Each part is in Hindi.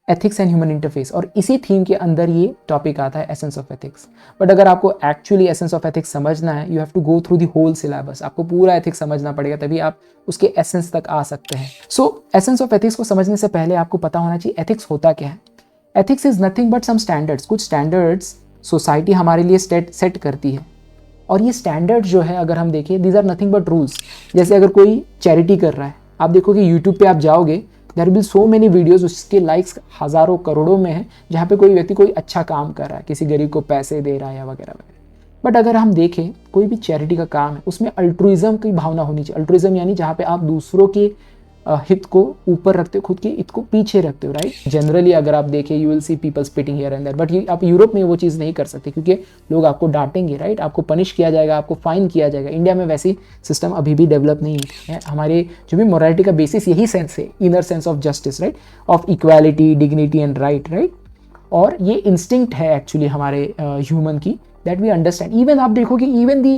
एथिक्स एंड ह्यूमन इंटरफेस, और इसी थीम के अंदर ये टॉपिक आता है एसेंस ऑफ एथिक्स। बट अगर आपको एक्चुअली एसेंस ऑफ एथिक्स समझना है, you have to go through the whole syllabus. आपको पूरा एथिक्स समझना पड़ेगा, तभी आप उसके एसेंस तक आ सकते हैं। सो एसेंस ऑफ एथिक्स को समझने से पहले आपको पता होना चाहिए एथिक्स होता क्या है। Ethics is nothing but some standards, कुछ स्टैंडर्ड्स सोसाइटी हमारे लिए सेट करती है। और ये स्टैंडर्ड जो है, अगर हम देखें, these are nothing but rules. जैसे अगर कोई चैरिटी कर रहा है, आप देखोगे यूट्यूब पे आप जाओगे, there will so many videos, उसके लाइक्स हज़ारों करोड़ों में हैं, जहाँ पे कोई व्यक्ति कोई अच्छा काम कर रहा है, किसी गरीब को पैसे दे रहा है या वगैरह वगैरह। बट अगर हम देखें कोई भी चैरिटी का काम है, उसमें अल्ट्रुइज्म की भावना होनी चाहिए। अल्ट्रुइज्म यानी जहाँ पे आप दूसरों के हित को ऊपर रखते हो, खुद के हित को पीछे रखते हो, राइट। जनरली अगर आप देखें, you will see people spitting here and there, but आप यूरोप में वो चीज़ नहीं कर सकते, क्योंकि लोग आपको डांटेंगे, राइट। आपको पनिश किया जाएगा, आपको फाइन किया जाएगा। इंडिया में वैसी सिस्टम अभी भी डेवलप नहीं है। हमारे जो भी मोरालिटी का बेसिस यही सेंस है, inner sense of justice, right, of equality, dignity and right. और ये इंस्टिंक्ट है एक्चुअली हमारे ह्यूमन की, दैट वी अंडरस्टैंड। इवन आप देखोगे, इवन दी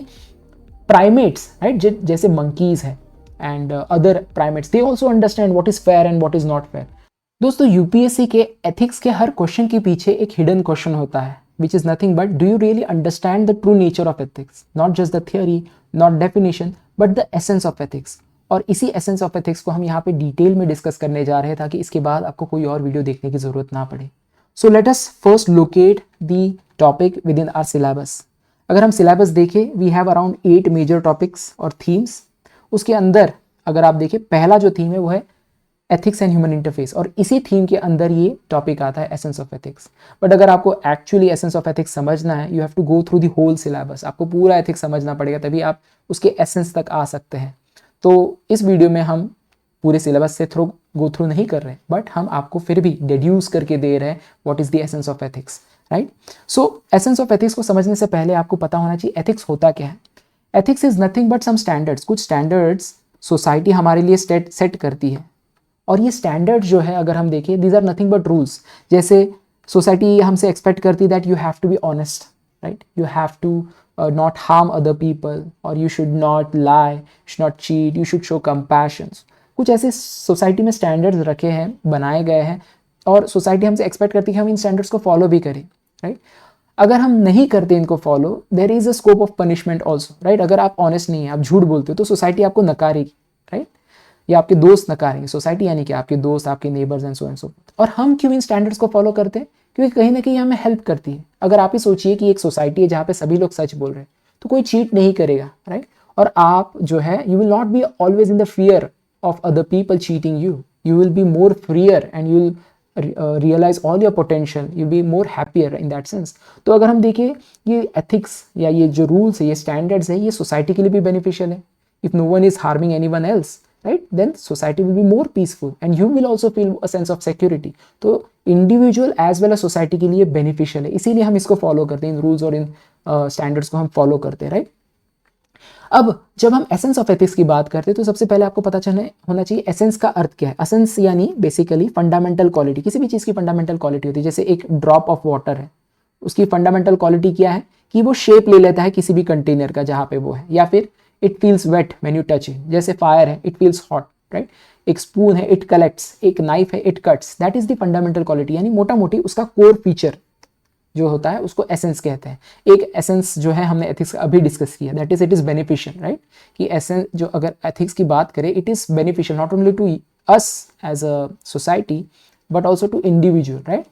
प्राइमेट्स, राइट, जैसे मंकीज है and other primates, they also understand what is fair and what is not fair. दोस्तों, यूपीएससी के एथिक्स के हर क्वेश्चन के पीछे एक हिडन क्वेश्चन होता है, which is nothing but do you really understand the true nature of ethics? Not just the theory, not definition, but the essence of ethics. और इसी essence of ethics को हम यहाँ पे डिटेल में डिस्कस करने जा रहे हैं, ताकि इसके बाद आपको कोई और वीडियो देखने की जरूरत ना पड़े। So let us first locate the topic within our syllabus. अगर हम सिलेबस देखें, we have around 8 major topics और themes. उसके अंदर अगर आप देखें, पहला जो थीम है वो है एथिक्स एंड ह्यूमन इंटरफेस, और इसी थीम के अंदर ये टॉपिक आता है एसेंस ऑफ एथिक्स। बट अगर आपको एक्चुअली एसेंस ऑफ एथिक्स समझना है, you have to go through the whole syllabus. आपको पूरा एथिक्स समझना पड़ेगा, तभी आप उसके एसेंस तक आ सकते हैं। तो इस वीडियो में हम पूरे सिलेबस से गो थ्रू नहीं कर रहे, बट हम आपको फिर भी डिड्यूस करके दे रहे हैं what is the essence of ethics, right. So essence of ethics को समझने से पहले आपको पता होना चाहिए एथिक्स होता क्या है। Ethics is nothing but some standards, कुछ स्टैंडर्ड्स सोसाइटी हमारे लिए सेट करती है। और ये स्टैंडर्ड जो है, अगर हम देखें, these are nothing but rules. जैसे सोसाइटी हमसे एक्सपेक्ट करती है that you have to be honest, right, you have to not harm other people, और you should not lie, should not cheat, you should show compassion. कुछ ऐसे सोसाइटी में स्टैंडर्ड्स रखे हैं, बनाए गए हैं, और सोसाइटी हमसे एक्सपेक्ट करती है कि हम इन स्टैंडर्ड्स को फॉलो भी करें, राइट। अगर हम नहीं करते इनको follow, there is a scope of punishment also, right. अगर आप ऑनेस्ट नहीं है, आप झूठ बोलते हो, तो सोसाइटी आपको नकारेगी, राइट, या आपके दोस्त नकारेंगे। सोसाइटी यानी कि आपके दोस्त, आपके neighbours and so and so. और हम क्यों इन स्टैंडर्ड्स को फॉलो करते हैं? क्योंकि कहीं ना कहीं हमें हेल्प करती है। अगर आप ही सोचिए कि एक सोसाइटी है जहाँ पे सभी लोग सच बोल रहे हैं, तो कोई चीट नहीं करेगा, राइट। और आप जो है, you will not be always in the fear of other people cheating you. You will be more freer and you will realize all your potential. You'll be more happier in that sense. तो अगर हम देखें, ये ethics या ये जो rules है, ये standards है, ये society के लिए भी beneficial है. If no one is harming anyone else, right, then society will be more peaceful and you will also feel a sense of security. तो individual as well as society के लिए beneficial है, इसीलिए हम इसको follow करते हैं, इन rules और इन standards को हम follow करते हैं, right? अब जब हम एसेंस ऑफ एथिक्स की बात करते हैं, तो सबसे पहले आपको पता होना चाहिए एसेंस का अर्थ क्या है। एसेंस यानी बेसिकली फंडामेंटल क्वालिटी, किसी भी चीज़ की फंडामेंटल क्वालिटी होती है। जैसे एक ड्रॉप ऑफ वाटर है, उसकी फंडामेंटल क्वालिटी क्या है कि वो शेप ले लेता है किसी भी कंटेनर का जहाँ पे वो है, या फिर it feels wet when you touch it. जैसे फायर है, इट फील्स हॉट, राइट। एक स्पून है, इट कलेक्ट्स। एक नाइफ है, it cuts. That is the fundamental quality, यानी मोटा मोटी उसका कोर फीचर जो होता है उसको एसेंस कहते हैं। एक एसेंस जो है, हमने एथिक्स अभी डिस्कस किया, that is it is beneficial, right. कि एसेंस जो, अगर एथिक्स की बात करें, it is beneficial not only to us as a society but also to individual, right.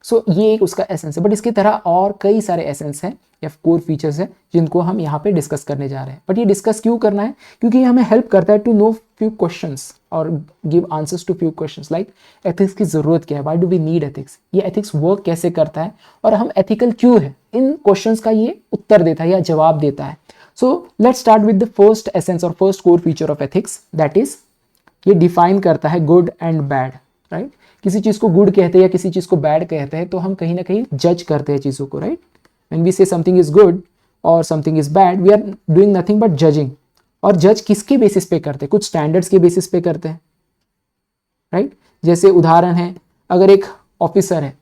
So ये एक उसका एसेंस है। बट इसकी तरह और कई सारे एसेंस हैं या कोर फीचर्स हैं जिनको हम यहाँ पे डिस्कस करने जा रहे हैं। बट ये डिस्कस क्यों करना है? क्योंकि ये हमें हेल्प करता है टू नो फ्यू क्वेश्चंस और give answers to few questions, like ethics की जरूरत क्या है, why do we need ethics, ये एथिक्स वर्क कैसे करता है और हम एथिकल क्यों है। इन क्वेश्चंस का ये उत्तर देता है या जवाब देता है। So let's start with the first essence और first core feature of ethics, that is ये डिफाइन करता है गुड एंड बैड, राइट। किसी चीज़ को गुड कहते हैं या किसी चीज़ को बैड कहते हैं, तो हम कहीं ना कहीं जज करते हैं चीज़ों को, right. When we say something is good और something is bad, we are doing nothing but judging. और जज किसके बेसिस पे करते हैं? कुछ स्टैंडर्ड्स के बेसिस पे करते हैं, राइट। जैसे उदाहरण है, अगर एक ऑफिसर है,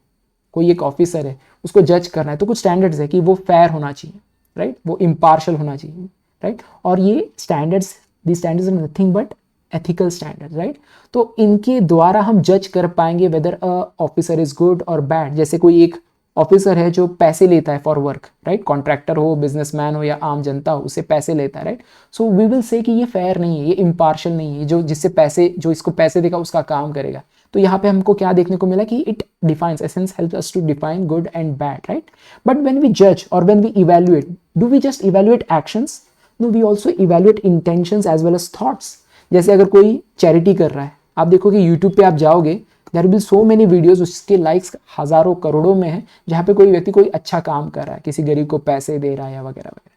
कोई एक ऑफिसर है, उसको जज करना है, तो कुछ स्टैंडर्ड्स है कि वो फेयर होना चाहिए, राइट, वो इम्पार्शल होना चाहिए, राइट। और ये standards, the standards are nothing but ethical standard, right. तो इनके द्वारा हम जज कर पाएंगे whether a officer is good और बैड। जैसे कोई एक ऑफिसर है जो पैसे लेता है फॉर वर्क, राइट, कॉन्ट्रैक्टर हो, बिजनेसमैन हो या आम जनता हो, उससे पैसे लेता है, right. So we will say कि ये फेयर नहीं है, ये इम्पार्शल नहीं है, जो जिससे पैसे, जो इसको पैसे देगा उसका काम करेगा। तो यहाँ पे हमको क्या देखने को मिला कि it defines, essence help us to define good and bad, right. But when we जज और when we evaluate, do we just evaluate actions? No, we also evaluate intentions as well as thoughts. जैसे अगर कोई चैरिटी कर रहा है, आप देखोगे यूट्यूब पे आप जाओगे, there will so many videos, उसके लाइक्स हजारों करोड़ों में है, जहाँ पे कोई व्यक्ति कोई अच्छा काम कर रहा है, किसी गरीब को पैसे दे रहा है या वगैरह वगैरह।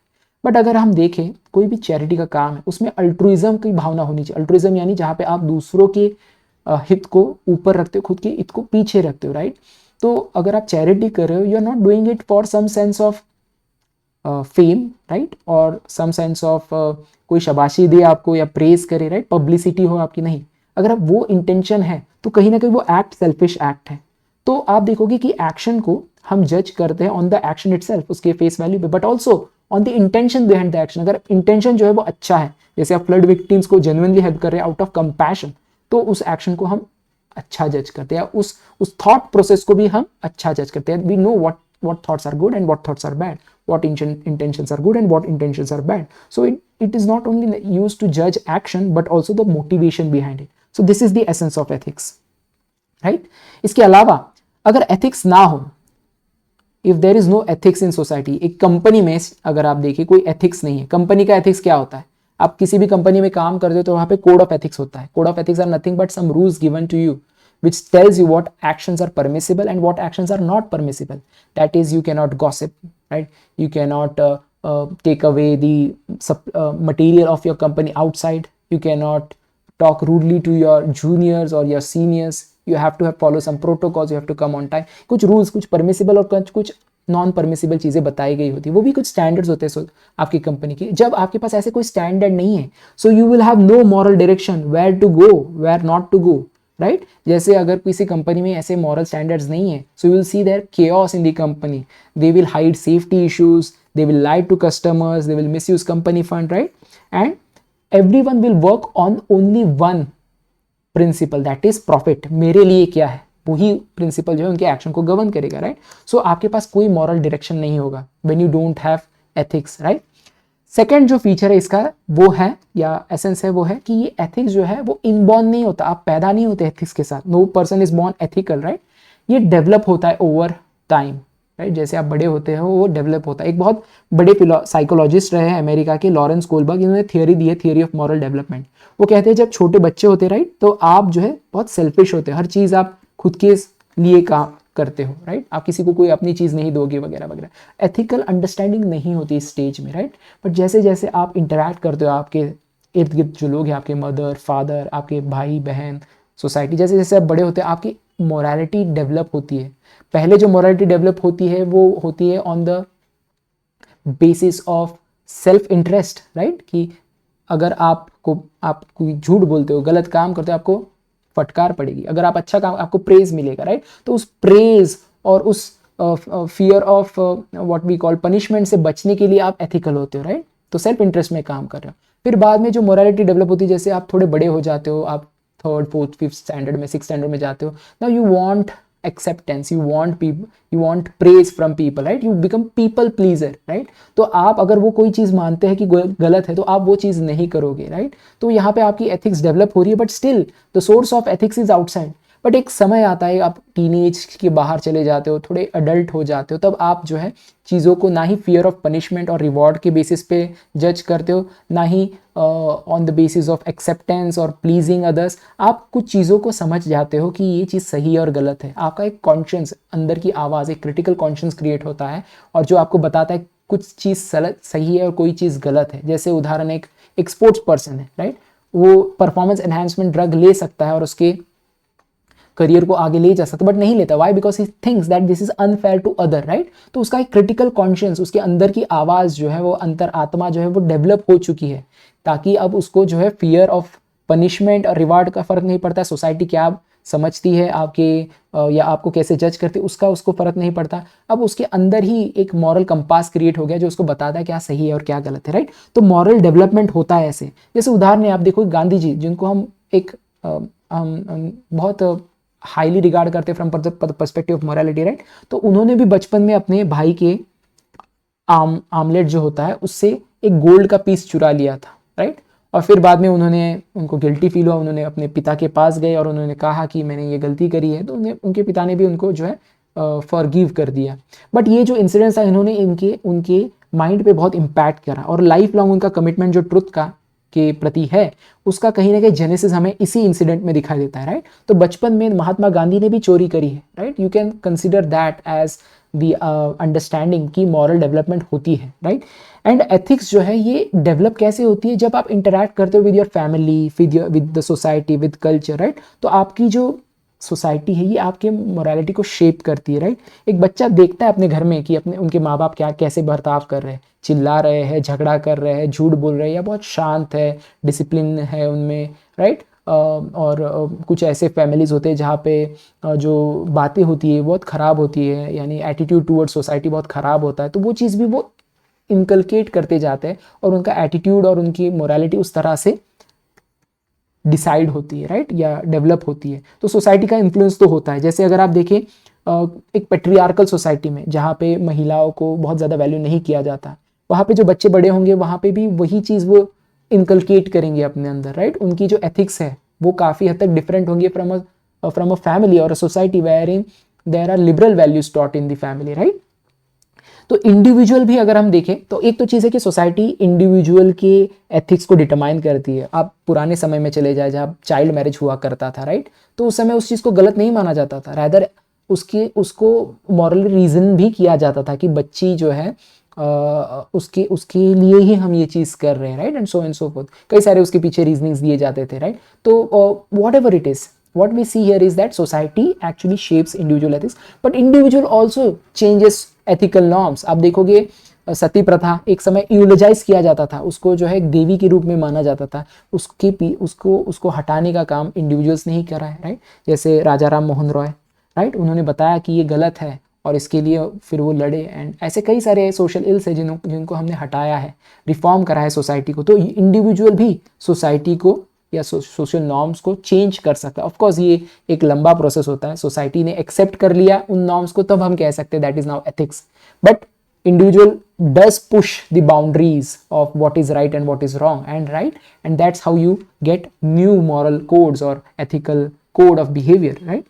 बट अगर हम देखें कोई भी चैरिटी का काम है, उसमें अल्ट्रुइज्म की भावना होनी चाहिए। अल्ट्रुइज्म यानी जहाँ पे आप दूसरों के हित को ऊपर रखते हो, खुद के हित को पीछे रखते हो, राइट। तो अगर आप चैरिटी कर रहे हो, you are not doing it for some sense of fame, right, और सम सेंस ऑफ कोई शाबाशी दे आपको या प्रेज करे, राइट, पब्लिसिटी हो आपकी, नहीं। अगर आप वो इंटेंशन है तो कहीं ना कहीं वो एक्ट सेल्फिश एक्ट है। तो आप देखोगे कि एक्शन को हम जज करते हैं ऑन द एक्शन इटसेल्फ, उसके फेस वैल्यू पे, but also on the intention behind the action. अगर इंटेंशन जो है वो अच्छा है, जैसे आप फ्लड विक्टिम्स को जेन्युइनली हेल्प कर रहे हैं आउट ऑफ कंपैशन, तो उस एक्शन को हम अच्छा जज करते हैं, उस थॉट प्रोसेस को भी हम अच्छा जज करते हैं। We know what thoughts are good and what thoughts are bad, what intentions are good and what intentions are bad. So it is not only used to judge action but also the motivation behind it. So this is the essence of ethics, right? इसके अलावा अगर ethics ना हो, if there is no ethics in society, एक कंपनी में अगर आप देखिए कोई ethics नहीं है, कंपनी का ethics क्या होता है? आप किसी भी कंपनी में काम करते हो तो वहाँ पे कोड ऑफ एथिक्स होता है। Code of ethics are nothing but some rules given to you which tells you what actions are permissible and what actions are not permissible. That is, you cannot gossip, right? You cannot take away the material of your company outside. You cannot talk rudely to your juniors or your seniors. You have to follow some protocols. You have to come on time. कुछ rules, कुछ permissible और कुछ नॉन परमिसिबल चीज़ें बताई गई होती है, वो भी कुछ स्टैंडर्ड्स होते हैं आपकी कंपनी की। जब आपके पास ऐसे कोई स्टैंडर्ड नहीं है, so you will have no moral direction, where to go, where not to go, right. जैसे अगर किसी कंपनी में ऐसे मॉरल स्टैंडर्ड्स नहीं है, so you will see there chaos in the company, they will hide safety issues, they will lie to customers, they will misuse company fund, right. And everyone will work on only one principle, that is profit. मेरे लिए क्या है, वही प्रिंसिपल जो है उनके एक्शन को गवर्न करेगा, राइट। सो आपके पास कोई मॉरल डायरेक्शन नहीं होगा when you don't have ethics, right. Second जो फीचर है इसका वो है, या एसेंस है, वो है कि ये एथिक्स जो है वो इनबॉर्न नहीं होता, आप पैदा नहीं होते एथिक्स के साथ। No person is born ethical, right. ये डेवलप होता है ओवर टाइम, राइट। जैसे आप बड़े होते हो वो डेवलप होता है। एक बहुत बड़े साइकोलॉजिस्ट रहे हैं अमेरिका के, लॉरेंस कोलबर्ग, इन्होंने थियरी दी है, थियरी ऑफ मॉरल डेवलपमेंट। वो कहते हैं जब छोटे बच्चे होते, राइट, तो आप जो है बहुत सेल्फिश होते हो, हर चीज़ आप खुद के लिए काम करते हो, राइट। आप किसी को कोई अपनी चीज़ नहीं दोगे वगैरह वगैरह। एथिकल अंडरस्टैंडिंग नहीं होती इस स्टेज में, राइट। बट जैसे जैसे आप इंटरैक्ट करते हो, आपके इर्द गिर्द जो लोग हैं, आपके मदर फादर, आपके भाई बहन, सोसाइटी, जैसे जैसे आप बड़े होते हैं आपकी मोरालिटी डेवलप होती है। पहले जो मोरालिटी डेवलप होती है वो होती है on the basis of self interest, right. कि अगर आप कोई झूठ बोलते हो, गलत काम करते हो, आपको फटकार पड़ेगी। अगर आप अच्छा काम, आपको प्रेज मिलेगा, राइट। तो उस प्रेज और उस fear of what we call punishment से बचने के लिए आप एथिकल होते हो, राइट। तो सेल्फ इंटरेस्ट में काम कर रहे हो। फिर बाद में जो मोरालिटी डेवलप होती है, जैसे आप थोड़े बड़े हो जाते हो, आप थर्ड फोर्थ फिफ्थ स्टैंडर्ड में, सिक्स स्टैंडर्ड में जाते हो, now you want acceptance, you want praise from people, right? You become people pleaser, right? तो आप अगर वो कोई चीज़ मानते हैं कि गलत है तो आप वो चीज़ नहीं करोगे, right? तो यहाँ पे आपकी एथिक्स डेवलप हो रही है, but still the source of ethics is outside. But एक समय आता है, आप टीनेज के बाहर चले जाते हो, थोड़े अडल्ट हो जाते हो, तब आप जो है चीज़ों को ना ही फियर ऑफ पनिशमेंट और रिवॉर्ड के बेसिस पे जज करते हो, ना ही on the basis of acceptance और प्लीजिंग अदर्स। आप कुछ चीज़ों को समझ जाते हो कि ये चीज़ सही और गलत है। आपका एक कॉन्शियंस, अंदर की आवाज़, एक क्रिटिकल कॉन्शियंस क्रिएट होता है, और जो आपको बताता है कुछ चीज़ सही है और कोई चीज़ गलत है। जैसे उदाहरण, एक स्पोर्ट्स पर्सन है, राइट, वो परफॉर्मेंस एनहांसमेंट ड्रग ले सकता है और उसके करियर को आगे ले जा सकता, बट नहीं लेता। Why? Because he thinks that this is unfair to other, right. तो उसका एक क्रिटिकल कॉन्शियंस, उसके अंदर की आवाज़ जो है, वो अंतर आत्मा जो है वो डेवलप हो चुकी है, ताकि अब उसको जो है फियर ऑफ पनिशमेंट और रिवार्ड का फर्क नहीं पड़ता है, सोसाइटी क्या समझती है आपके या आपको कैसे जज करती है उसका उसको फ़र्क नहीं पड़ता। अब उसके अंदर ही एक मॉरल कंपास क्रिएट हो गया जो उसको बताता है क्या सही है और क्या गलत है, राइट। तो मॉरल डेवलपमेंट होता है ऐसे। जैसे उदाहरण है, आप देखो गांधी जी, जिनको हम एक बहुत हाईली रिगार्ड करते from perspective of morality, right. तो उन्होंने भी बचपन में अपने भाई के आमलेट जो होता है उससे एक गोल्ड का पीस चुरा लिया था, राइट। और फिर बाद में उनको गिल्टी फील हुआ, उन्होंने अपने पिता के पास गए और उन्होंने कहा कि मैंने ये गलती करी है, तो उनके पिता ने भी उनको जो है फॉरगिव कर दिया। बट ये जो इंसिडेंट्स था इन्होंने उनके माइंड पे बहुत इम्पैक्ट करा और लाइफ लॉन्ग उनका कमिटमेंट जो ट्रुथ का के प्रति है उसका कहीं ना कहीं जेनेसिस हमें इसी इंसिडेंट में दिखाई देता है, राइट। तो बचपन में महात्मा गांधी ने भी चोरी करी है, right. You can consider that as the understanding की मॉरल डेवलपमेंट होती है, राइट। एंड एथिक्स जो है ये डेवलप कैसे होती है, जब आप इंटरैक्ट करते हो with your family, with the society, with culture, right. तो आपकी जो सोसाइटी है ये आपके मोरालिटी को शेप करती है, राइट। एक बच्चा देखता है अपने घर में कि उनके माँ बाप कैसे बर्ताव कर रहे हैं, चिल्ला रहे हैं, झगड़ा कर रहे हैं, झूठ बोल रहे हैं, या बहुत शांत है, डिसिप्लिन है उनमें, राइट। और कुछ ऐसे फैमिलीज़ होते हैं जहाँ पे जो बातें होती है बहुत ख़राब होती है, यानी एटीट्यूड टूवर्ड सोसाइटी बहुत ख़राब होता है। तो वो चीज़ भी वो इनकलकेट करते जाते हैं और उनका एटीट्यूड और उनकी मोरालिटी उस तरह से डिसाइड होती है, राइट, या डेवलप होती है। तो सोसाइटी का इन्फ्लुएंस तो होता है। जैसे अगर आप देखें एक पेट्रियार्कल सोसाइटी में जहाँ पे महिलाओं को बहुत ज़्यादा वैल्यू नहीं किया जाता, वहाँ पे जो बच्चे बड़े होंगे वहाँ पे भी वही चीज़ वो इनकलकेट करेंगे अपने अंदर, राइट। उनकी जो एथिक्स है वो काफ़ी हद तक डिफरेंट होंगी फ्रॉम अ फैमिली और a society where in there are liberal values taught in the family, right. तो इंडिविजुअल भी अगर हम देखें तो एक तो चीज़ है कि सोसाइटी इंडिविजुअल के एथिक्स को डिटरमाइन करती है। आप पुराने समय में चले जाए जहाँ चाइल्ड मैरिज हुआ करता था, राइट। तो उस समय उस चीज़ को गलत नहीं माना जाता था, रैदर उसको मॉरल रीज़न भी किया जाता था कि बच्ची जो है उसके लिए ही हम ये चीज़ कर रहे हैं, राइट, एंड सो फोर्थ। कई सारे उसके पीछे रीजनिंग्स दिए जाते थे, राइट। तो what ever it is, what we see here is that society actually shapes individual ethics, but individual also changes ethical norms। आप देखोगे सती प्रथा एक समय यूलोजाइज किया जाता था, उसको जो है एक देवी के रूप में माना जाता था, उसको हटाने का काम इंडिविजुअल्स ने ही करा है, राइट। जैसे राजा राम मोहन रॉय, राइट, उन्होंने बताया कि ये गलत है और इसके लिए फिर वो लड़े। एंड ऐसे कई सारे सोशल इल्स है जिनको हमने हटाया है, रिफॉर्म करा है सोसाइटी को। तो इंडिविजुअल भी सोसाइटी को या सोशल नॉर्म्स को चेंज कर सकता है। ऑफ कोर्स ये एक लंबा प्रोसेस होता है, सोसाइटी ने एक्सेप्ट कर लिया उन नॉर्म्स को तब हम कह सकते हैं that is now ethics. But individual does push the boundaries of what is right and what is wrong and right, and that's how you get new moral codes और ethical code of behaviour, right.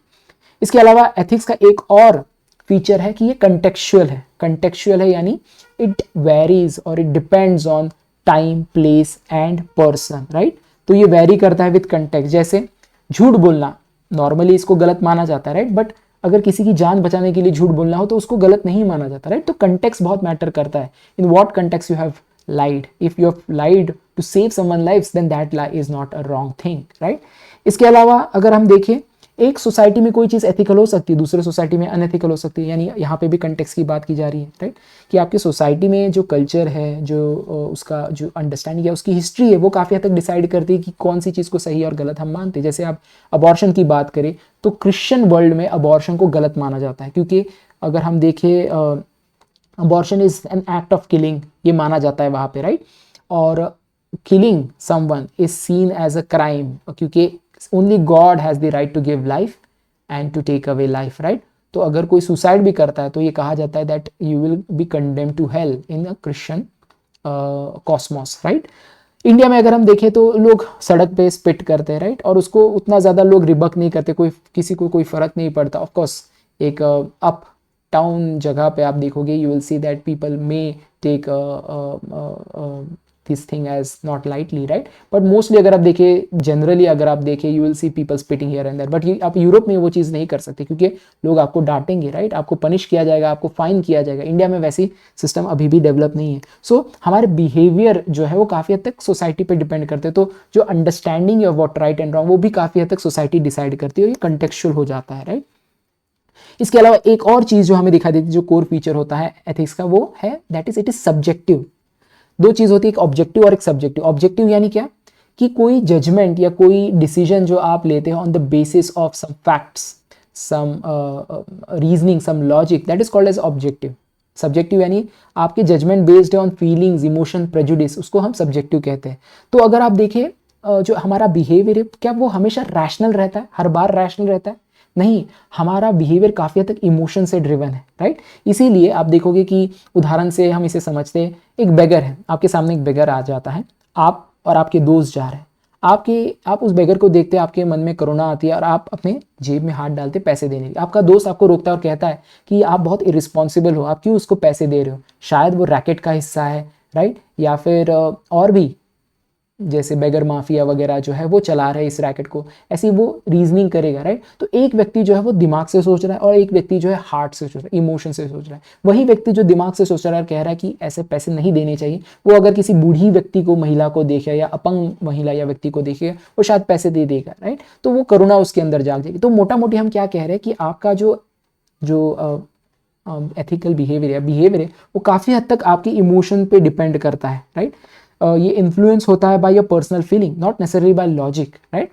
इसके अलावा एथिक्स का एक और फीचर है कि ये कंटेक्चुअल है यानी इट वेरीज और it depends on time, place and person, right. तो ये वेरी करता है विद कंटेक्स्ट। जैसे झूठ बोलना, नॉर्मली इसको गलत माना जाता है, राइट, बट अगर किसी की जान बचाने के लिए झूठ बोलना हो तो उसको गलत नहीं माना जाता, राइट। तो कंटेक्स्ट बहुत मैटर करता है। In what context you have lied, if you have lied to save someone's lives then that lie is not a wrong thing, right। इसके अलावा अगर हम देखें एक सोसाइटी में कोई चीज़ एथिकल हो सकती है, दूसरे सोसाइटी में अनएथिकल हो सकती है, यानी यहाँ पे भी कंटेक्स्ट की बात की जा रही है, राइट, कि आपकी सोसाइटी में जो कल्चर है, जो उसका जो अंडरस्टैंडिंग है, उसकी हिस्ट्री है, वो काफ़ी हद तक डिसाइड करती है कि कौन सी चीज़ को सही और गलत हम मानते हैं। जैसे आप अबॉर्शन की बात करें तो क्रिश्चियन वर्ल्ड में अबॉर्शन को गलत माना जाता है, क्योंकि अगर हम देखें abortion is an act of killing, ये माना जाता है वहाँ पे, राइट। और killing someone is seen as a crime, क्योंकि only God has the right to give life and to take away life, right. तो अगर कोई सुसाइड भी करता है तो ये कहा जाता है that you will be condemned to hell in a Christian cosmos, right. India में अगर हम देखें तो लोग सड़क पे स्पिट करते हैं, राइट, और उसको उतना ज़्यादा लोग रिबक नहीं करते, किसी को कोई फ़र्क नहीं पड़ता। ऑफकोर्स एक अप टाउन जगह पे आप देखोगे you will see that people may take this thing as not lightly, right, but mostly अगर आप देखें, जनरली अगर आप देखें, you will see people spitting here and there. But आप यूरोप में वो चीज़ नहीं कर सकते क्योंकि लोग आपको डांटेंगे, राइट, आपको पनिश किया जाएगा, आपको फाइन किया जाएगा। इंडिया में वैसी सिस्टम अभी भी डेवलप नहीं है। सो हमारे बिहेवियर जो है वो काफ़ी हद तक सोसाइटी पे डिपेंड करते हैं। तो जो understanding of what right and wrong वो भी काफ़ी हद तक सोसाइटी डिसाइड करती है और ये कंटेक्चुअल हो जाता है, राइट। इसके अलावा एक और चीज जो हमें दिखाई देती है, जो कोर फीचर होता है एथिक्स का, वो है that is it is subjective. दो चीज होती है, एक ऑब्जेक्टिव और एक सब्जेक्टिव। ऑब्जेक्टिव यानी क्या कि कोई जजमेंट या कोई डिसीजन जो आप लेते हो on the basis of some facts, some reasoning, some logic, that is called as objective. Subjective यानी आपके judgment based on feelings, emotion, prejudice, उसको हम सब्जेक्टिव कहते हैं। तो अगर आप देखें जो हमारा बिहेवियर है, क्या वो हमेशा रैशनल रहता है, हर बार रैशनल रहता है? नहीं, हमारा बिहेवियर काफ़ी हद तक इमोशन से ड्रिवन है, राइट। इसीलिए आप देखोगे कि उदाहरण से हम इसे समझते हैं, एक बेगर है, आपके सामने एक बेगर आ जाता है, आप और आपके दोस्त जा रहे हैं, आप उस बेगर को देखते हैं, आपके मन में करुणा आती है और आप अपने जेब में हाथ डालते पैसे देने के। आपका दोस्त आपको रोकता है और कहता है कि आप बहुत इरिस्पॉन्सिबल हो, आप क्यों उसको पैसे दे रहे हो, शायद वो रैकेट का हिस्सा है, राइट, या फिर और भी जैसे बेगर माफिया वगैरह जो है वो चला रहे इस रैकेट को, ऐसी वो रीजनिंग करेगा, राइट। तो एक व्यक्ति जो है वो दिमाग से सोच रहा है और एक व्यक्ति जो है हार्ट से सोच रहा है, इमोशन से सोच रहा है। वही व्यक्ति जो दिमाग से सोच रहा है, कह रहा है कि ऐसे पैसे नहीं देने चाहिए, वो अगर किसी बूढ़ी व्यक्ति को, महिला को देखे या अपंग महिला या व्यक्ति को देखेगा, वो शायद पैसे दे देगा, राइट। तो वो करुणा उसके अंदर जाग जाएगी। तो मोटा मोटी हम क्या कह रहे हैं कि आपका जो एथिकल बिहेवियर है वो काफ़ी हद तक आपकी इमोशन पे डिपेंड करता है, राइट। ये इन्फ्लुएंस होता है by your personal feeling, not necessarily by logic, right.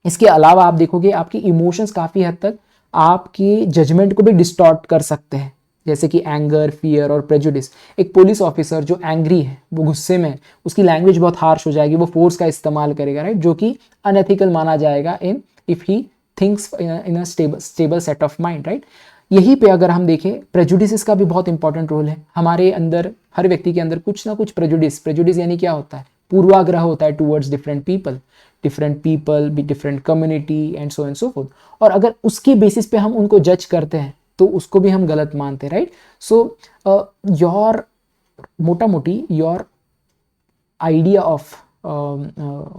इसके अलावा आप देखोगे आपकी इमोशंस काफ़ी हद तक आपकी जजमेंट को भी डिस्टॉर्ट कर सकते हैं, जैसे कि एंगर, फियर और प्रेजुडिस। एक पुलिस ऑफिसर जो एंग्री है, वो गुस्से में है, उसकी लैंग्वेज बहुत हार्श हो जाएगी, वो फोर्स का इस्तेमाल करेगा, राइट, जो कि अनएथिकल माना जाएगा if he thinks in a stable set of mind, right. यहीं पे अगर हम देखें, प्रेजुडिस का भी बहुत इंपॉर्टेंट रोल है हमारे अंदर। हर व्यक्ति के अंदर कुछ ना कुछ प्रेजुडिस यानी क्या होता है, पूर्वाग्रह होता है towards different people, different community and so fourth. और अगर उसके बेसिस पे हम उनको जज करते हैं तो उसको भी हम गलत मानते हैं, राइट। सो योर मोटा मोटी your idea of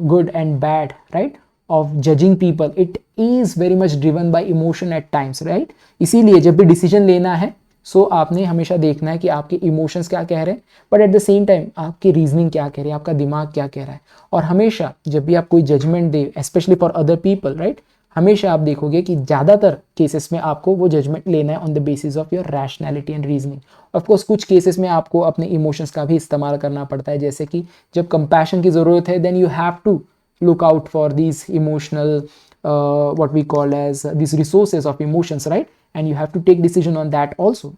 good and bad, right, of judging people, it is very much driven by emotion at times, right। इसीलिए जब भी डिसीजन लेना है, सो आपने हमेशा देखना है कि आपके इमोशंस क्या कह रहे हैं, but at the same time आपकी रीजनिंग क्या कह रही है, आपका दिमाग क्या कह रहा है। और हमेशा जब भी आप कोई जजमेंट दे, specially for other people, right, हमेशा आप देखोगे कि ज़्यादातर केसेस में आपको वो जजमेंट लेना है on the basis of your rationality and reasoning. Of course कुछ केसेस में आपको अपने इमोशंस का भी इस्तेमाल करना पड़ता है, जैसे कि जब कंपैशन की ज़रूरत है, then you have to look out for these emotional what we call as these resources of emotions, right, and you have to take decision on that also।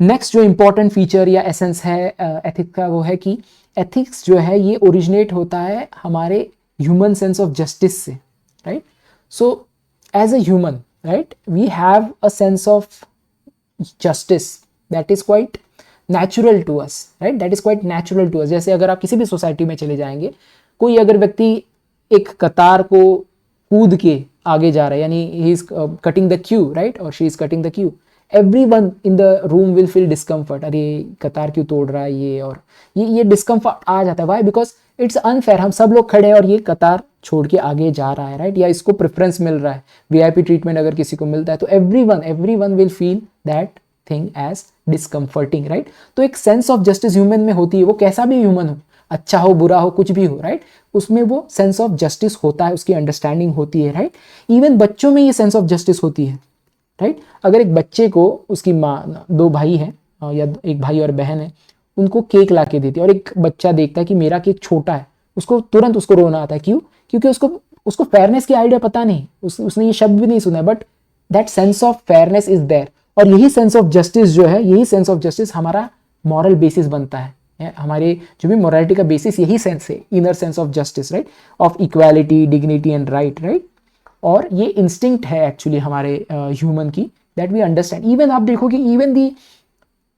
Next जो इंपॉर्टेंट फीचर या एसेंस है एथिक्स का, वो है कि एथिक्स जो है ये ओरिजिनेट होता है हमारे ह्यूमन सेंस ऑफ जस्टिस से, right. So as a human, right, we have a sense of justice that is quite natural to us, right, that is quite natural to us. जैसे अगर आप किसी भी सोसाइटी में चले जाएंगे, कोई अगर व्यक्ति एक कतार को कूद के आगे जा रहा है, यानी he is cutting the queue, right, और she is cutting the queue, everyone in the room will feel discomfort, अरे कतार क्यों तोड़ रहा है ये, और ये डिस्कम्फर्ट आ जाता है। वाई? बिकॉज इट्स अनफेयर, हम सब लोग खड़े हैं और ये कतार छोड़ के आगे जा रहा है, राइट, या इसको प्रेफरेंस मिल रहा है, वीआईपी ट्रीटमेंट अगर किसी को मिलता है, तो everyone will feel that thing as discomforting, right. तो एक सेंस ऑफ जस्टिस ह्यूमन में होती है, वो कैसा भी ह्यूमन हो, अच्छा हो, बुरा हो, कुछ भी हो, राइट, उसमें वो सेंस ऑफ जस्टिस होता है, उसकी अंडरस्टैंडिंग होती है, राइट। इवन बच्चों में ये सेंस ऑफ जस्टिस होती है, राइट। अगर एक बच्चे को उसकी माँ, दो भाई हैं या एक भाई और बहन है, उनको केक ला के देती है और एक बच्चा देखता है कि मेरा केक छोटा है, उसको तुरंत उसको रोना आता है। क्यों? क्योंकि उसको फेयरनेस की आइडिया पता नहीं, उसने ये शब्द भी नहीं सुना है, but that sense of fairness is there. और यही सेंस ऑफ जस्टिस जो है, यही सेंस ऑफ जस्टिस हमारा मॉरल बेसिस बनता है। हमारे जो भी मोरालिटी का बेसिस यही सेंस है, inner sense of justice, right, of equality, dignity and right, right. और ये इंस्टिंक्ट है एक्चुअली हमारे ह्यूमन की, दैट वी अंडरस्टैंड। इवन आप देखोगे इवन दी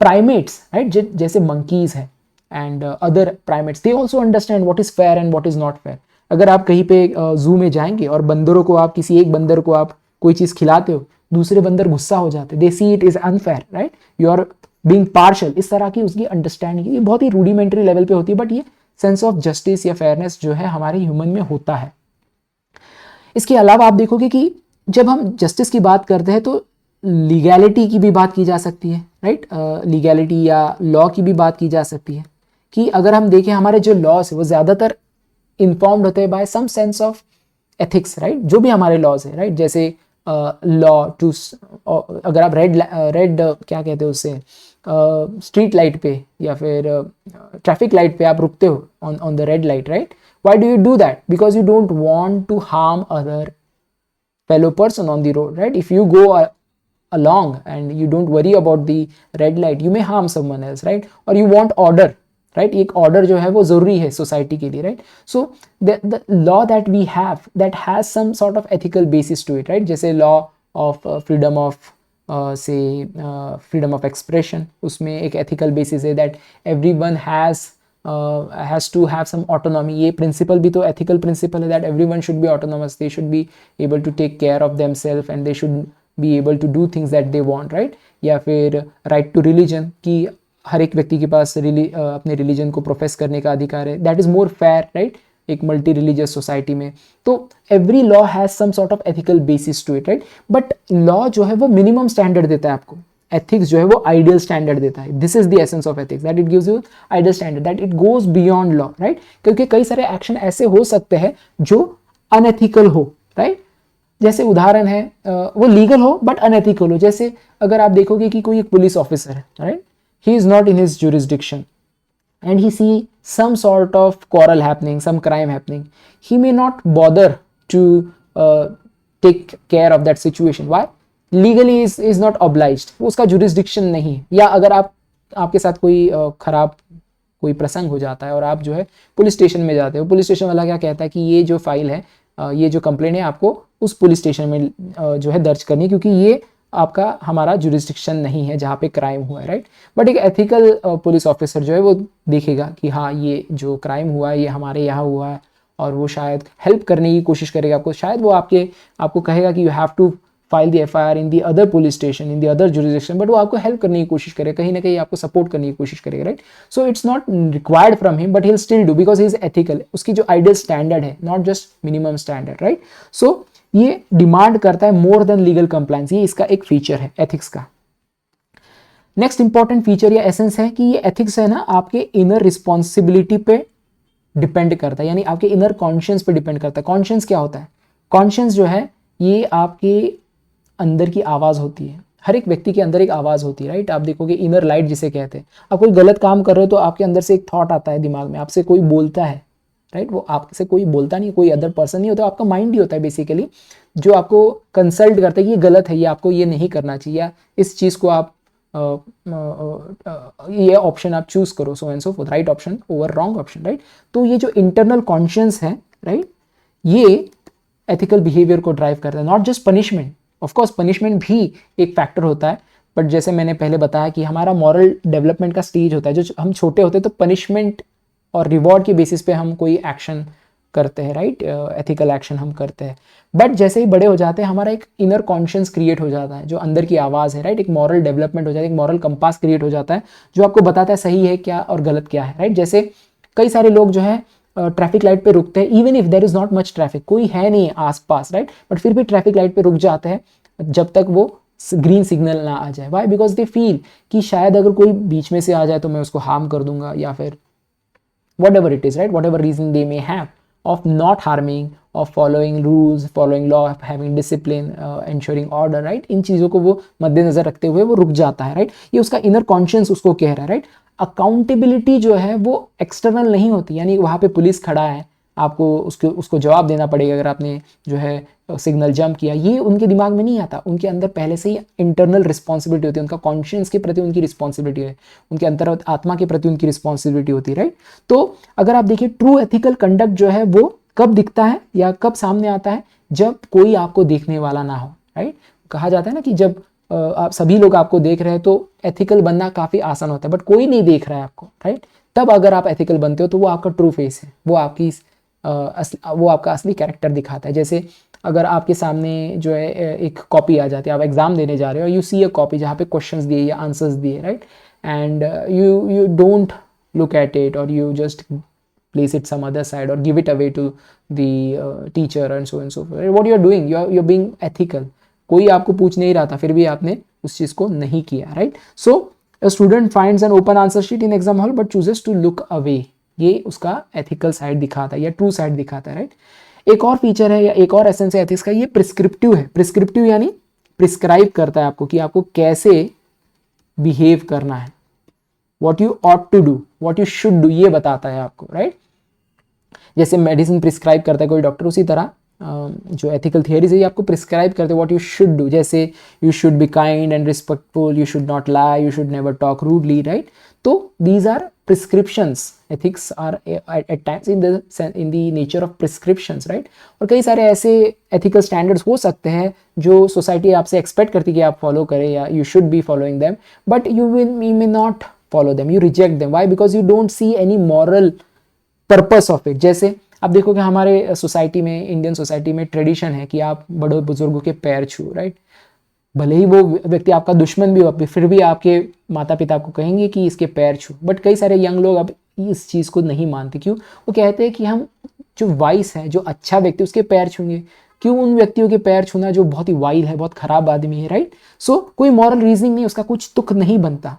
प्राइमेट्स, राइट, जैसे मंकीज है and other primates, they also understand what is fair and what is not fair. अगर आप कहीं पे जू में जाएंगे और बंदरों को आप, किसी एक बंदर को आप कोई चीज़ खिलाते हो, दूसरे बंदर गुस्सा हो जाते, they see it is unfair, right, you are being partial. इस तरह की उसकी अंडरस्टैंडिंग ये बहुत ही रूडिमेंट्री लेवल पे होती है, बट ये सेंस ऑफ जस्टिस या फेयरनेस जो है हमारे ह्यूमन में होता है। इसके अलावा आप देखोगे कि जब हम जस्टिस की बात करते हैं तो लीगैलिटी की भी बात की जा सकती है, राइट, लीगैलिटी या लॉ की भी बात की जा सकती है। कि अगर हम देखें हमारे जो लॉज है वो ज़्यादातर इन्फॉर्म्ड होते हैं by some sense of ethics, right, जो भी हमारे लॉज है, राइट, जैसे लॉ टू, अगर आप रेड क्या कहते हैं उससे, स्ट्रीट लाइट पे या फिर ट्रैफिक लाइट पे आप रुकते हो on the red light, right, Why do you do that? Because you don't want to harm other fellow person on the road, right? If you go along and you don't worry about the red light, you may harm someone else, right? Or you want order, right? एक order जो है वो जरूरी है society के लिए, right? So the law that we have that has some sort of ethical basis to it, right? जैसे law of freedom of freedom of expression, उसमें एक ethical basis है that everyone has to have some autonomy. ये principle भी तो ethical principle है that everyone should be autonomous, they should be able to take care of themselves and they should be able to do things that they want, right? या फिर right to religion कि हर एक व्यक्ति के पास अपने रिलीजन को प्रोफेस करने का अधिकार है, that is more fair, right? एक मल्टी रिलीजियस सोसाइटी में तो every law has some sort of ethical basis to it, right? But law जो है वो मिनिमम स्टैंडर्ड देता है आपको, एथिक्स जो है वो आइडियल स्टैंडर्ड देता है. This is the essence of ethics, that it gives you ideal standard, that it goes beyond law, right? क्योंकि कई सारे एक्शन ऐसे हो सकते हैं जो अनएथिकल हो, राइट? जैसे उदाहरण है वो लीगल हो बट अनएथिकल हो. जैसे अगर आप देखोगे कि कोई एक पुलिस ऑफिसर है, right? He is not in his jurisdiction and he see some sort of quarrel happening, some crime happening, he may not bother to take care of that situation. Why? Legally is not obliged, वो उसका jurisdiction नहीं है. या अगर आपके साथ कोई खराब कोई प्रसंग हो जाता है और आप जो है पुलिस स्टेशन में जाते हो, पुलिस स्टेशन वाला क्या कहता है कि ये जो फाइल है, ये जो कंप्लेंट है आपको उस पुलिस स्टेशन में जो है दर्ज करनी है क्योंकि ये आपका हमारा जुरिस्डिक्शन नहीं है जहाँ पे क्राइम हुआ है, राइट? बट एक एथिकल पुलिस ऑफिसर जो है वो देखेगा कि हाँ ये जो क्राइम हुआ है ये हमारे यहाँ हुआ है और वो शायद हेल्प करने की कोशिश करेगा आपको. शायद वो आपको कहेगा कि you have to file the FIR in the other police station, in the other jurisdiction, but वो आपको हेल्प करने की कोशिश करेगा, कहीं ना कहीं आपको सपोर्ट करने की कोशिश करेगा, right? So it's not required from him but he will still do because he is ethical. उसकी जो आइडियल स्टैंडर्ड है, not just minimum standard, right? So ये डिमांड करता है मोर देन लीगल कंप्लायंस. ये इसका एक फीचर है एथिक्स का. नेक्स्ट इंपॉर्टेंट फीचर या एसेंस है कि ये एथिक्स है ना आपके इनर रिस्पॉन्सिबिलिटी पे डिपेंड करता है, यानी आपके इनर कॉन्शियंस पे डिपेंड करता है. कॉन्शियंस क्या होता है? कॉन्शियंस जो है ये आपके अंदर की आवाज़ होती है. हर एक व्यक्ति के अंदर एक आवाज़ होती है, राइट? आप देखोगे इनर लाइट जिसे कहते हैं. आप कोई गलत काम कर रहे हो तो आपके अंदर से एक थॉट आता है दिमाग में, आपसे कोई बोलता है, राइट? वो आपसे कोई बोलता नहीं, कोई अदर पर्सन नहीं होता, आपका माइंड ही होता है बेसिकली जो आपको कंसल्ट करता है कि ये गलत है, ये आपको ये नहीं करना चाहिए, या इस चीज़ को आप ये ऑप्शन आप चूज करो, so and so forth, right option over wrong option, right? तो ये जो इंटरनल कॉन्शियंस है, राइट, ये एथिकल बिहेवियर को ड्राइव करता है, not just punishment. Of course punishment भी एक फैक्टर होता है, बट जैसे मैंने पहले बताया कि हमारा मॉरल डेवलपमेंट का स्टेज होता है, जो हम छोटे होते हैं तो पनिशमेंट और रिवॉर्ड के बेसिस पे हम कोई एक्शन करते हैं, राइट? एथिकल एक्शन हम करते हैं. बट जैसे ही बड़े हो जाते हैं हमारा एक इनर कॉन्शियंस क्रिएट हो जाता है, जो अंदर की आवाज़ है, राइट? एक मॉरल डेवलपमेंट हो जाता है, एक मॉरल कंपास क्रिएट हो जाता है जो आपको बताता है सही है क्या और गलत क्या है, राइट? जैसे कई सारे लोग जो है ट्रैफिक लाइट पे रुकते हैं, even if there is not much traffic, कोई है नहीं आसपास, राइट? बट फिर भी ट्रैफिक लाइट पे रुक जाते हैं जब तक वो ग्रीन सिग्नल ना आ जाए. वाई? बिकॉज दे फील कि शायद अगर कोई बीच में से आ जाए तो मैं उसको हार्म कर दूंगा, या फिर whatever it is, right? Whatever reason they may have of not harming, of following rules, following law, of having discipline, ensuring order, right? इन चीज़ों को वो मद्देनजर रखते हुए वो रुक जाता है, right? ये उसका इनर कॉन्शियंस उसको कह रहा है, right? अकाउंटेबिलिटी जो है वो एक्सटर्नल नहीं होती, यानी वहाँ पे पुलिस खड़ा है, आपको उसको जवाब देना पड़ेगा अगर आपने जो है सिग्नल जंप किया, ये उनके दिमाग में नहीं आता. उनके अंदर पहले से ही इंटरनल रिस्पॉन्सिबिलिटी होती है, उनका कॉन्शियंस के प्रति उनकी रिस्पॉन्सिबिलिटी है, उनके अंतर आत्मा के प्रति उनकी रिस्पॉन्सिबिलिटी होती है, राइट? तो अगर आप देखिए ट्रू एथिकल कंडक्ट जो है वो कब दिखता है या कब सामने आता है? जब कोई आपको देखने वाला ना हो, राइट? कहा जाता है ना कि जब आप सभी लोग आपको देख रहे हैं तो एथिकल बनना काफ़ी आसान होता है, बट कोई नहीं देख रहा है आपको, राइट? तब अगर आप एथिकल बनते हो तो वो आपका ट्रू फेस है, वो आपका असली कैरेक्टर दिखाता है. जैसे अगर आपके सामने जो है एक कॉपी आ जाती है, आप एग्जाम देने जा रहे हो, यू सी अ कॉपी जहाँ पे क्वेश्चंस दिए या आंसर्स दिए, right? And you don't look at it और you just place it some other side or give it away to the teacher and so forth. What you are doing, you're being ethical. कोई आपको पूछ नहीं रहा था फिर भी आपने उस चीज़ को नहीं किया, right? So a student finds an open answer sheet in exam hall but chooses to look away. ये उसका एथिकल साइड दिखाता है या ट्रू साइड दिखाता है, राइट? एक और फीचर है या एक और एसेंस है एथिक्स का, ये प्रिस्क्रिप्टिव है. प्रिस्क्रिप्टिव यानी प्रिस्क्राइब करता है आपको कि आपको कैसे बिहेव करना है, what you ought to do, what you should do, ये बताता है आपको, राइट? जैसे मेडिसिन प्रिस्क्राइब करता है कोई डॉक्टर, उसी तरह जो एथिकल थियरीज है ये आपको प्रिस्क्राइब करते हैं व्हाट यू शुड डू। जैसे you should be kind and respectful, you should not lie, you should never talk rudely, right. तो these are prescriptions, ethics are at times in the nature of prescriptions, right. और कई सारे ऐसे एथिकल स्टैंडर्ड्स हो सकते हैं जो सोसाइटी आपसे एक्सपेक्ट करती है कि आप फॉलो करें या you should be following them, but you may not follow them, you reject them. Why? Because you don't see any moral purpose of it. जैसे आप देखो कि हमारे सोसाइटी में, इंडियन सोसाइटी में ट्रेडिशन है कि आप बड़े बुजुर्गों के पैर छू, राइट। भले ही वो व्यक्ति आपका दुश्मन भी हो, फिर भी आपके माता पिता को कहेंगे कि इसके पैर छू। बट कई सारे यंग लोग अब इस चीज़ को नहीं मानते। क्यों? वो कहते हैं कि हम जो वाइस है, जो अच्छा व्यक्ति, उसके पैर छूंगे। क्यों उन व्यक्तियों के पैर छूना जो बहुत ही वाइल है, बहुत खराब आदमी है, राइट। सो कोई मॉरल रीजनिंग नहीं, उसका कुछ तुक नहीं बनता।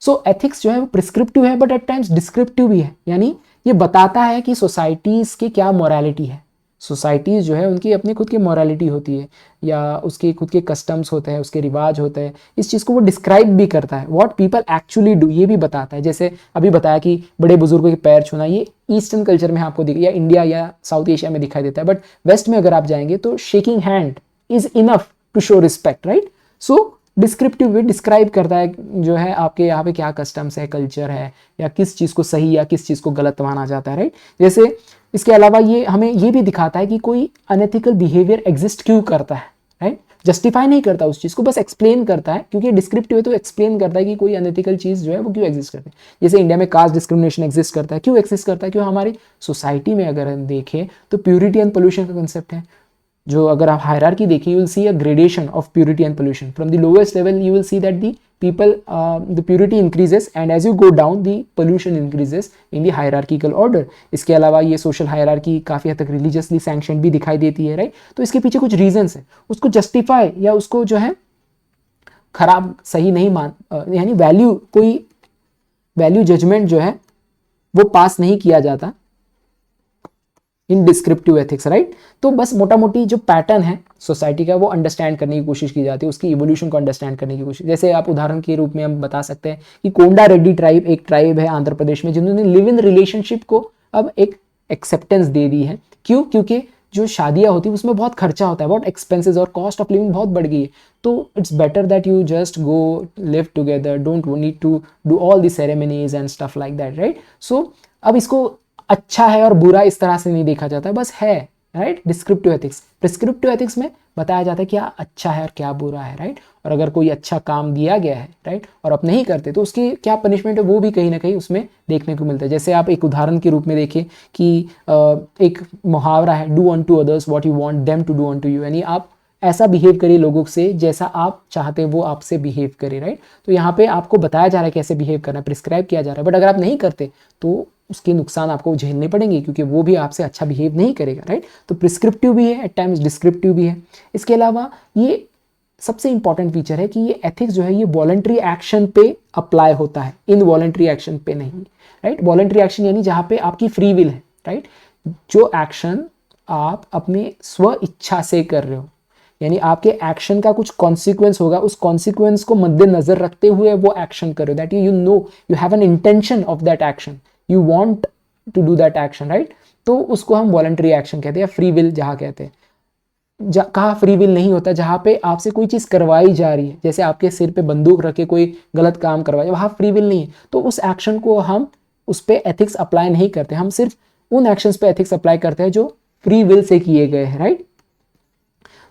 सो एथिक्स जो है वो प्रिस्क्रिप्टिव है बट एट टाइम्स डिस्क्रिप्टिव भी है, यानी ये बताता है कि सोसाइटीज़ की क्या मोरालिटी है। सोसाइटीज़ जो है उनकी अपनी खुद की मोरालिटी होती है या उसके खुद के कस्टम्स होते हैं, उसके रिवाज होते हैं। इस चीज़ को वो डिस्क्राइब भी करता है, व्हाट पीपल एक्चुअली डू ये भी बताता है। जैसे अभी बताया कि बड़े बुजुर्गों के पैर छूना, ये ईस्टर्न कल्चर में आपको या इंडिया या साउथ एशिया में दिखाई देता है, बट वेस्ट में अगर आप जाएंगे तो shaking hand is enough to show respect, right. So descriptive way describe करता है जो है आपके यहाँ पे क्या कस्टम्स है, कल्चर है, या किस चीज़ को सही या किस चीज़ को गलत माना जाता है, राइट। जैसे इसके अलावा ये हमें ये भी दिखाता है कि कोई अनएथिकल बिहेवियर एग्जिस्ट क्यों करता है, राइट। जस्टिफाई नहीं करता उस चीज़ को, बस एक्सप्लेन करता है, क्योंकि डिस्क्रिप्टिव है तो एक्सप्लेन करता है कि कोई अनएथिकल चीज़ जो है वो क्यों एग्जिस्ट करती है। जैसे इंडिया में कास्ट डिस्क्रिमिनेशन एग्जिस्ट करता है, क्यों एग्जिस्ट करता है? क्यों हमारी सोसाइटी में अगर हम देखें तो प्यूरिटी एंड पोल्यूशन का कंसेप्ट है। जो अगर आप हायरार्की देखिए, you will C a gradation of purity and pollution. From the lowest level you will see that the people the purity increases and as you go down the pollution increases in the hierarchical order। इसके अलावा ये सोशल हायरार्की काफ़ी हद तक रिलीजियसली सैंक्शन भी दिखाई देती है, राइट। तो इसके पीछे कुछ रीजंस है, उसको जस्टिफाई या उसको जो है खराब सही नहीं मान यानी वैल्यू, कोई वैल्यू जजमेंट जो है वो पास नहीं किया जाता इन डिस्क्रिप्टिव एथिक्स, राइट। तो बस मोटा मोटी जो पैटर्न है सोसाइटी का वो अंडरस्टैंड करने की कोशिश की जाती है, उसकी इवोल्यूशन को अंडरस्टैंड करने की कोशिश। जैसे आप उदाहरण के रूप में हम बता सकते हैं कि कोंडा रेड्डी ट्राइब एक ट्राइब है आंध्र प्रदेश में, जिन्होंने लिव इन रिलेशनशिप को अब एक एक्सेप्टेंस दे दी है। क्यों? क्योंकि जो शादियाँ होती है उसमें बहुत खर्चा होता है, बहुत एक्सपेंसेस और कॉस्ट ऑफ लिविंग बहुत बढ़ गई है। तो it's better that you just go live together, don't need to do all the ceremonies and stuff like that, right. So अब इसको अच्छा है और बुरा इस तरह से नहीं देखा जाता, बस है, right. Descriptive ethics, prescriptive ethics में बताया जाता है क्या अच्छा है और क्या बुरा है, राइट। और अगर कोई अच्छा काम दिया गया है, राइट, और आप नहीं करते तो उसकी क्या पनिशमेंट है वो भी कहीं ना कहीं उसमें देखने को मिलता है। जैसे आप एक उदाहरण के रूप में देखें कि एक मुहावरा है, do unto others what you want them to do unto you, यानी आप ऐसा बिहेव करिए लोगों से जैसा आप चाहते हैं वो आपसे बिहेव करे, राइट। तो यहाँ पे आपको बताया जा रहा है कैसे बिहेव करना है, प्रिस्क्राइब किया जा रहा है, बट अगर आप नहीं करते तो उसके नुकसान आपको झेलने पड़ेंगे क्योंकि वो भी आपसे अच्छा बिहेव नहीं करेगा, राइट। तो प्रिस्क्रिप्टिव भी है, एट टाइम्स डिस्क्रिप्टिव भी है। इसके अलावा ये सबसे इंपॉर्टेंट फीचर है कि ये एथिक्स जो है ये वॉलंटरी एक्शन पे अप्लाई होता है, इनवॉलंटरी एक्शन पे नहीं, राइट। वॉलंटरी एक्शन यानी जहाँ पे आपकी फ्री विल है, राइट। जो एक्शन आप अपने स्व इच्छा से कर रहे हो, यानी आपके एक्शन का कुछ कॉन्सिक्वेंस होगा, उस कॉन्सिक्वेंस को मद्देनजर रखते हुए वो एक्शन करो, that you know you have an intention of that action, you want to do that action, right. तो उसको हम वॉलंटरी एक्शन कहते हैं, फ्री विल जहाँ कहते हैं। कहाँ फ्री विल नहीं होता? जहाँ पे आपसे कोई चीज़ करवाई जा रही है, जैसे आपके सिर पे बंदूक रख के कोई गलत काम करवाए, वहाँ फ्री विल नहीं है, तो उस एक्शन को हम उस पर एथिक्स अप्लाई नहीं करते, हम सिर्फ उन एक्शंस पे एथिक्स अप्लाई करते हैं जो फ्री विल से किए गए हैं, right.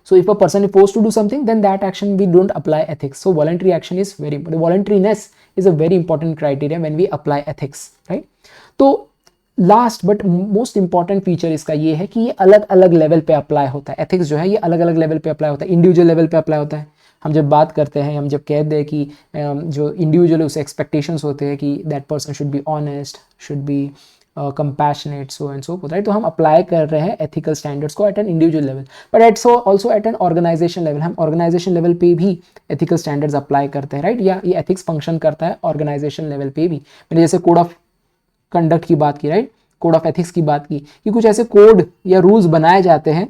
So if a person is forced to do something, then that action we don't apply ethics. So voluntary action is very important. Voluntariness is a very important criteria when we apply ethics, right? तो last but most important feature इसका ये है कि ये अलग अलग लेवल पे अप्लाई होता है। एथिक्स जो है ये अलग अलग लेवल पे अप्लाई होता है, इंडिविजुअल लेवल पे अप्लाई होता है। हम जब बात करते हैं, हम जब कहते हैं कि जो इंडिविजुअल उसे एक्सपेक्टेशंस होते हैं कि that person should be honest, should be compassionate, so and so forth, right? तो हम अप्लाई कर रहे हैं एथिकल स्टैंडर्ड्स को at an individual level, but at so also at an organization level. हम ऑर्गेनाइजेशन लेवल पे भी एथिकल स्टैंडर्ड्स अप्लाई करते हैं, राइट। या ये एथिक्स फंक्शन करता है ऑर्गेनाइजेशन लेवल पे भी। मैंने जैसे कोड ऑफ कंडक्ट की बात की, राइट, कोड ऑफ एथिक्स की बात की, कि कुछ ऐसे कोड या रूल्स बनाए जाते हैं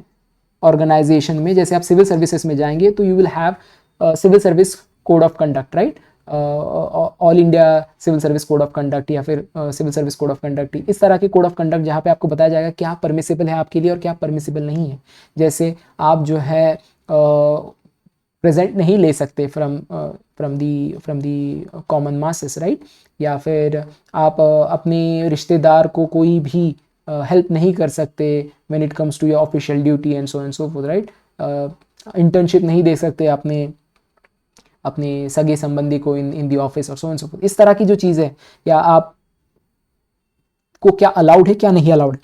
ऑर्गेनाइजेशन में। जैसे आप सिविल सर्विसेज में जाएंगे तो you will have civil service code of conduct, right. All India civil service code of conduct या फिर civil service code of conduct, इस तरह के कोड ऑफ कंडक्ट जहाँ पे आपको बताया जाएगा क्या परमिसिबल है आपके लिए और क्या परमिसिबल नहीं है। जैसे आप जो है प्रेजेंट नहीं ले सकते from the common masses, right, या फिर आप अपने रिश्तेदार को कोई भी हेल्प नहीं कर सकते when it comes to your official duty and so forth, right. Internship नहीं दे सकते अपने सगे संबंधी को इन दी ऑफिस और सो एंड सो फोर्थ। इस तरह की जो चीज़ है, या आप को क्या अलाउड है क्या नहीं अलाउड,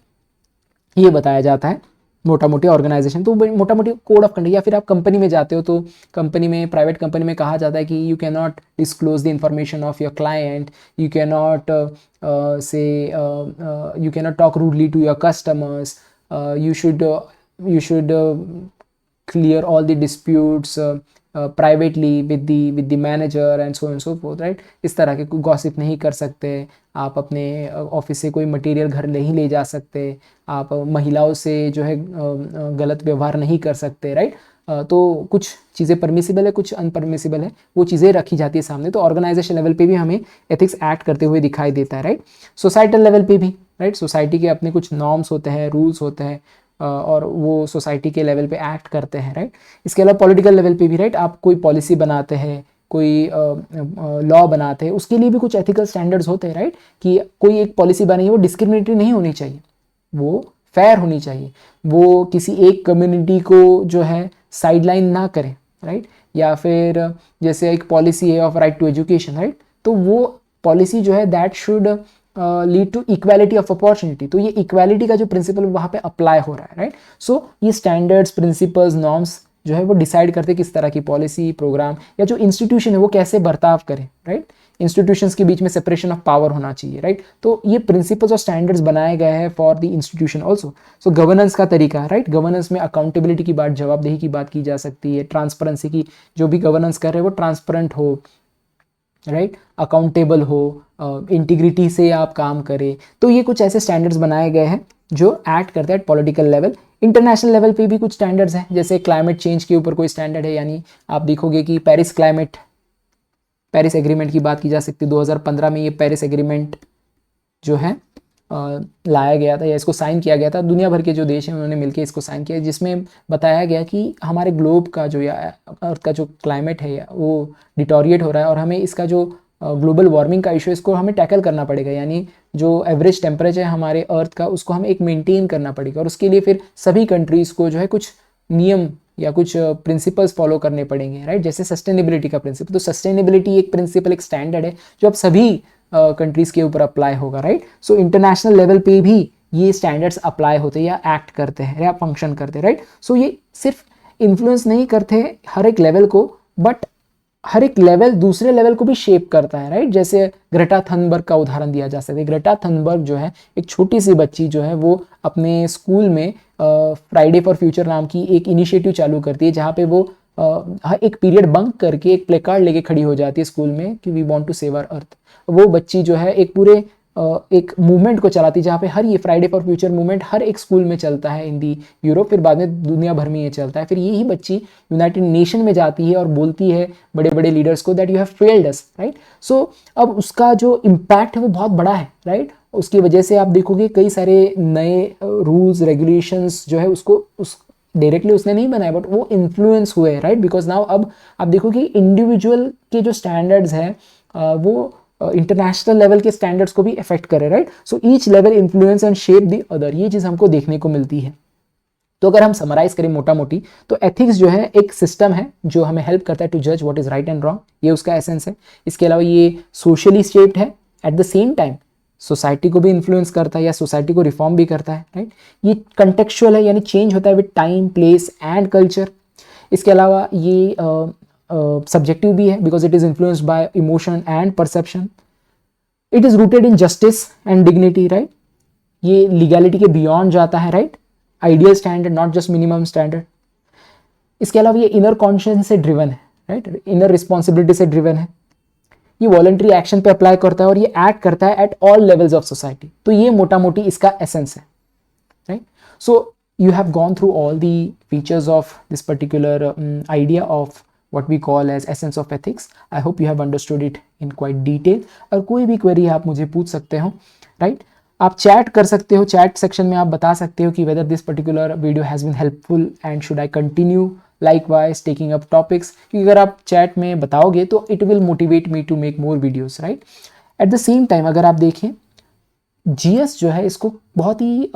ये बताया जाता है मोटा मोटी ऑर्गेनाइजेशन। तो मोटा मोटी कोड ऑफ कंडक्ट, या फिर आप कंपनी में जाते हो तो कंपनी में, प्राइवेट कंपनी में कहा जाता है कि you can not disclose the information of your client, you can not you can not talk rudely to your customers, you should clear all the disputes privately with the manager and so forth, right। इस तरह के गॉसिप नहीं कर सकते आप, अपने ऑफिस से कोई मटेरियल घर नहीं ले जा सकते आप, महिलाओं से जो है गलत व्यवहार नहीं कर सकते, राइट। तो कुछ चीज़ें परमिसिबल है, कुछ अनपरमिसिबल है, वो चीज़ें रखी जाती है सामने। तो ऑर्गेनाइजेशन लेवल पे भी हमें एथिक्स एक्ट करते हुए दिखाई देता है, राइट। सोसाइटल लेवल पे भी, राइट, सोसाइटी के अपने कुछ नॉर्म्स होते हैं, रूल्स होते हैं, और वो सोसाइटी के लेवल पे एक्ट करते हैं, राइट। इसके अलावा पॉलिटिकल लेवल पे भी, राइट, आप कोई पॉलिसी बनाते हैं, कोई लॉ बनाते हैं, उसके लिए भी कुछ एथिकल स्टैंडर्ड्स होते हैं, राइट, कि कोई एक पॉलिसी बनी है वो डिस्क्रिमिनेटरी नहीं होनी चाहिए, वो फेयर होनी चाहिए, वो किसी एक कम्युनिटी को जो है साइडलाइन ना करे, राइट। या फिर जैसे एक पॉलिसी है of right to education, right, तो वो पॉलिसी जो है that should lead to equality of opportunity. तो ये इक्वालिटी का जो प्रिंसिपल वहाँ पे अप्लाई हो रहा है, राइट। सो ये स्टैंडर्ड्स, प्रिंसिपल्स, नॉर्म्स जो है वो डिसाइड करते किस तरह की पॉलिसी, प्रोग्राम या जो इंस्टीट्यूशन है वो कैसे बर्ताव करे, राइट। इंस्टीट्यूशंस के बीच में सेपरेशन ऑफ पावर होना चाहिए, राइट। तो ये प्रिंसिपल्स और स्टैंडर्ड्स बनाए गए हैं for the institution also. So governance का तरीका, राइट, गवर्नेंस में अकाउंटेबिलिटी की बात, जवाबदेही की बात की जा सकती है, ट्रांसपेरेंसी की, जो भी गवर्नेंस कर रहे हैं वो ट्रांसपेरेंट हो, राइट, अकाउंटेबल हो, इंटीग्रिटी से आप काम करें। तो ये कुछ ऐसे स्टैंडर्ड्स बनाए गए हैं जो एक्ट करते हैं पॉलिटिकल लेवल। इंटरनेशनल लेवल पे भी कुछ स्टैंडर्ड्स हैं, जैसे क्लाइमेट चेंज के ऊपर कोई स्टैंडर्ड है, यानी आप देखोगे कि पेरिस एग्रीमेंट की बात की जा सकती है। 2015 में ये पेरिस एग्रीमेंट जो है लाया गया था, या इसको साइन किया गया था, दुनिया भर के जो देश हैं उन्होंने मिलकर इसको साइन किया, जिसमें बताया गया कि हमारे ग्लोब का जो, या अर्थ का जो क्लाइमेट है वो डिटोरिएट हो रहा है, और हमें इसका जो ग्लोबल वार्मिंग का इशू है इसको हमें टैकल करना पड़ेगा, यानी जो एवरेज टेम्परेचर है हमारे अर्थ का उसको हमें एक मेंटेन करना पड़ेगा, और उसके लिए फिर सभी कंट्रीज़ को जो है कुछ नियम या कुछ प्रिंसिपल्स फॉलो करने पड़ेंगे, राइट। जैसे सस्टेनेबिलिटी का प्रिंसिपल, तो सस्टेनेबिलिटी एक प्रिंसिपल, एक स्टैंडर्ड है जो अब सभी कंट्रीज़ के ऊपर अप्लाई होगा, राइट। सो इंटरनेशनल लेवल पे भी ये स्टैंडर्ड्स अप्लाई होते हैं या एक्ट करते हैं या फंक्शन करते हैं, राइट। सो ये सिर्फ इन्फ्लुएंस नहीं करते हर एक लेवल को, बट हर एक लेवल दूसरे लेवल को भी शेप करता है, राइट। जैसे ग्रेटा थनबर्ग का उदाहरण दिया जा सकता है। ग्रेटा थनबर्ग जो है एक छोटी सी बच्ची जो है वो अपने स्कूल में फ्राइडे फॉर फ्यूचर नाम की एक इनिशिएटिव चालू करती है, जहाँ पे वो एक पीरियड बंक करके एक प्ले कार्ड लेके खड़ी हो जाती है स्कूल में कि we want to save our earth. वो बच्ची जो है एक पूरे एक मूवमेंट को चलाती है, जहाँ पे हर ये फ्राइडे फॉर फ्यूचर मूवमेंट हर एक स्कूल में चलता है इन दी यूरोप, फिर बाद में दुनिया भर में ये चलता है। फिर यही बच्ची यूनाइटेड नेशन में जाती है और बोलती है बड़े बड़े लीडर्स को that you have failed us, right. So अब उसका जो इम्पैक्ट है वो बहुत बड़ा है, राइट। उसकी वजह से आप देखोगे कई सारे नए रूल्स, रेगुलेशंस जो है उसको उस डायरेक्टली उसने नहीं बनाया, बट वो इन्फ्लुएंस हुए, राइट। बिकॉज नाउ अब आप देखो कि इंडिविजुअल के जो स्टैंडर्ड्स हैं वो इंटरनेशनल लेवल के स्टैंडर्ड्स को भी इफेक्ट करे, right. So each level influence and shape the other, ये चीज़ हमको देखने को मिलती है। तो अगर हम समराइज करें मोटा मोटी, तो एथिक्स जो है एक सिस्टम है जो हमें हेल्प करता है टू जज what is right and wrong, ये उसका एसेंस है। इसके अलावा ये सोशली शेप्ड है, at the same time society को भी इन्फ्लुएंस करता है या सोसाइटी को रिफॉर्म भी करता है, राइट। ये कंटेक्चुअल है, यानी चेंज होता है with time, place and culture. इसके अलावा ये सब्जेक्टिव भी है, because it is influenced by emotion and perception. It is rooted in justice and dignity, right. ये लीगैलिटी के बियॉन्ड जाता है, right, ideal standard, not just minimum standard. इसके अलावा ये इनर कॉन्शियस से ड्रिवन है, राइट, इनर रिस्पॉन्सिबिलिटी से ड्रिवन है। ये वॉलंटरी एक्शन पे अप्लाई करता है और ये एक्ट करता है at all levels of society. तो ये मोटा मोटी इसका एसेंस है, right. So you have gone through all the features of this particular idea of what we call as essence of ethics. I hope you have understood it in quite detail. और कोई भी क्वेरी आप मुझे पूछ सकते हो, राइट? आप चैट कर सकते हो, चैट सेक्शन में आप बता सकते हो कि whether this particular video has been helpful and should I continue likewise taking up topics, क्योंकि अगर आप चैट में बताओगे तो it will motivate me to make more videos, right? At the same time अगर आप देखें GS जो है इसको बहुत ही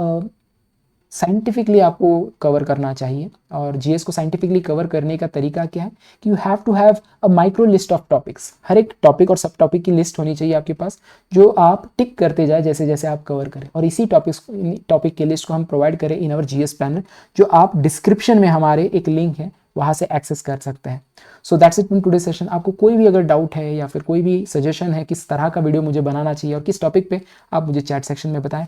साइंटिफिकली आपको कवर करना चाहिए, और जीएस को साइंटिफिकली कवर करने का तरीका क्या है कि you have to have a micro list of topics. हर एक टॉपिक और सब टॉपिक की लिस्ट होनी चाहिए आपके पास, जो आप टिक करते जाए जैसे जैसे आप कवर करें, और इसी टॉपिक की लिस्ट को हम प्रोवाइड करें इन अवर जीएस पैनल, जो आप डिस्क्रिप्शन में हमारे एक लिंक है वहाँ से एक्सेस कर सकते हैं। So that's it in today session. आपको कोई भी अगर डाउट है या फिर कोई भी सजेशन है किस तरह का वीडियो मुझे बनाना चाहिए और किस टॉपिक पे, आप मुझे चैट सेक्शन में बताएं।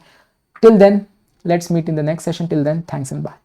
Till then, let's meet in the next session. Till then, thanks and bye.